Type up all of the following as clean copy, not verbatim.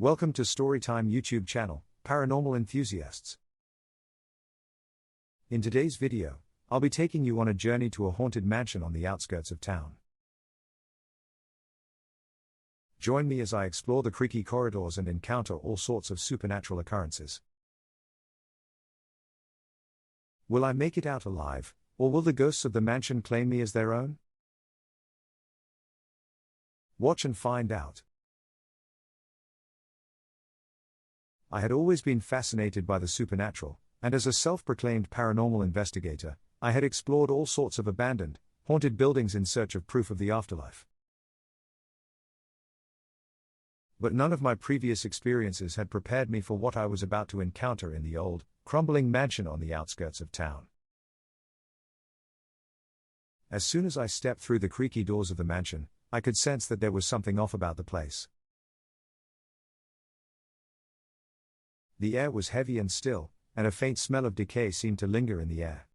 Welcome to Storytime YouTube channel, Paranormal Enthusiasts. In today's video, I'll be taking you on a journey to a haunted mansion on the outskirts of town. Join me as I explore the creaky corridors and encounter all sorts of supernatural occurrences. Will I make it out alive, or will the ghosts of the mansion claim me as their own? Watch and find out. I had always been fascinated by the supernatural, and as a self-proclaimed paranormal investigator, I had explored all sorts of abandoned, haunted buildings in search of proof of the afterlife. But none of my previous experiences had prepared me for what I was about to encounter in the old, crumbling mansion on the outskirts of town. As soon as I stepped through the creaky doors of the mansion, I could sense that there was something off about the place. The air was heavy and still, and a faint smell of decay seemed to linger in the air.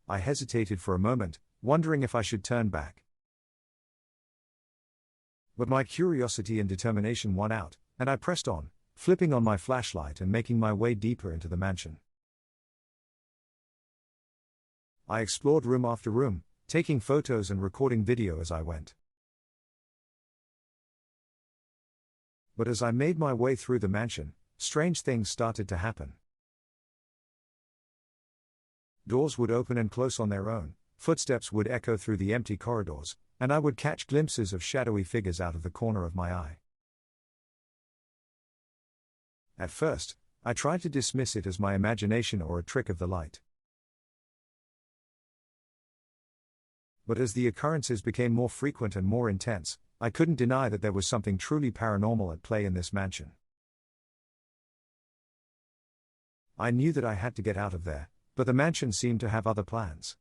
I hesitated for a moment, wondering if I should turn back. But my curiosity and determination won out, and I pressed on, flipping on my flashlight and making my way deeper into the mansion. I explored room after room, taking photos and recording video as I went. But as I made my way through the mansion, strange things started to happen. Doors would open and close on their own, footsteps would echo through the empty corridors, and I would catch glimpses of shadowy figures out of the corner of my eye. At first, I tried to dismiss it as my imagination or a trick of the light. But as the occurrences became more frequent and more intense, I couldn't deny that there was something truly paranormal at play in this mansion. I knew that I had to get out of there, but the mansion seemed to have other plans.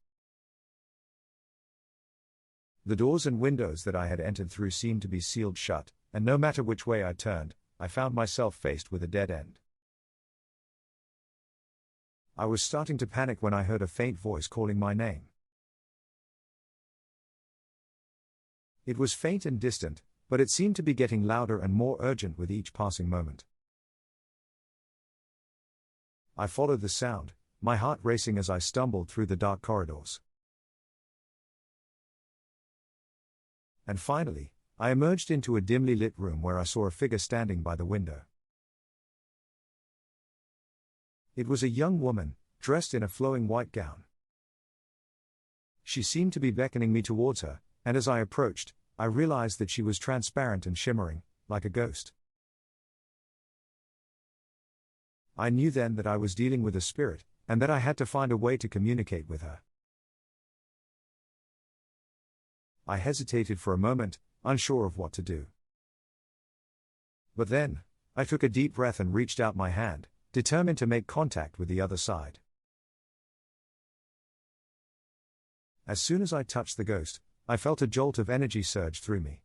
The doors and windows that I had entered through seemed to be sealed shut, and no matter which way I turned, I found myself faced with a dead end. I was starting to panic when I heard a faint voice calling my name. It was faint and distant, but it seemed to be getting louder and more urgent with each passing moment. I followed the sound, my heart racing as I stumbled through the dark corridors. And finally, I emerged into a dimly lit room where I saw a figure standing by the window. It was a young woman, dressed in a flowing white gown. She seemed to be beckoning me towards her, and as I approached, I realized that she was transparent and shimmering, like a ghost. I knew then that I was dealing with a spirit, and that I had to find a way to communicate with her. I hesitated for a moment, unsure of what to do. But then, I took a deep breath and reached out my hand, determined to make contact with the other side. As soon as I touched the ghost, I felt a jolt of energy surge through me.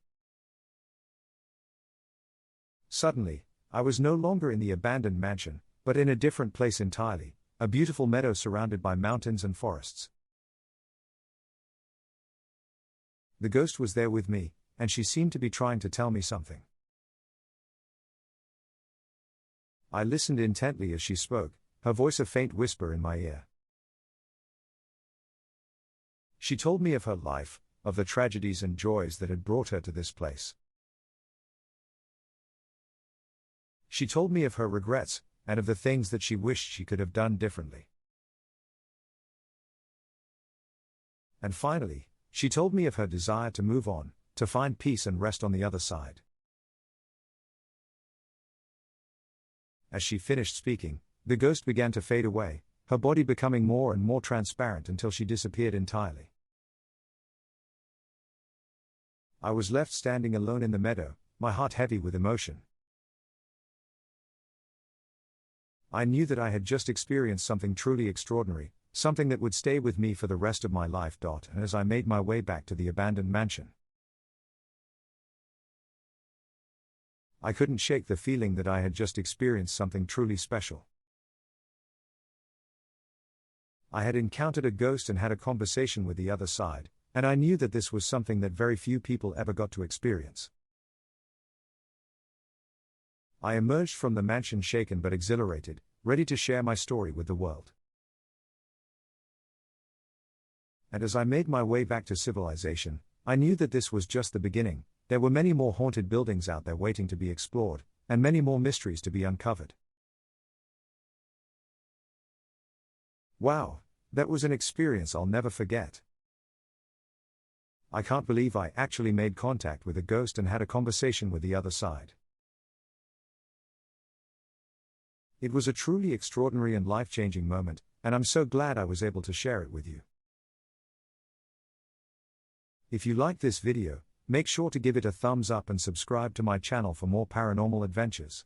Suddenly, I was no longer in the abandoned mansion, but in a different place entirely, a beautiful meadow surrounded by mountains and forests. The ghost was there with me, and she seemed to be trying to tell me something. I listened intently as she spoke, her voice a faint whisper in my ear. She told me of her life, of the tragedies and joys that had brought her to this place. She told me of her regrets, and of the things that she wished she could have done differently. And finally, she told me of her desire to move on, to find peace and rest on the other side. As she finished speaking, the ghost began to fade away, her body becoming more and more transparent until she disappeared entirely. I was left standing alone in the meadow, my heart heavy with emotion. I knew that I had just experienced something truly extraordinary, something that would stay with me for the rest of my life. And as I made my way back to the abandoned mansion, I couldn't shake the feeling that I had just experienced something truly special. I had encountered a ghost and had a conversation with the other side, and I knew that this was something that very few people ever got to experience. I emerged from the mansion shaken but exhilarated, ready to share my story with the world. And as I made my way back to civilization, I knew that this was just the beginning. There were many more haunted buildings out there waiting to be explored, and many more mysteries to be uncovered. Wow, that was an experience I'll never forget. I can't believe I actually made contact with a ghost and had a conversation with the other side. It was a truly extraordinary and life-changing moment, and I'm so glad I was able to share it with you. If you liked this video, make sure to give it a thumbs up and subscribe to my channel for more paranormal adventures.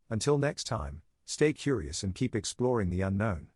Until next time, stay curious and keep exploring the unknown.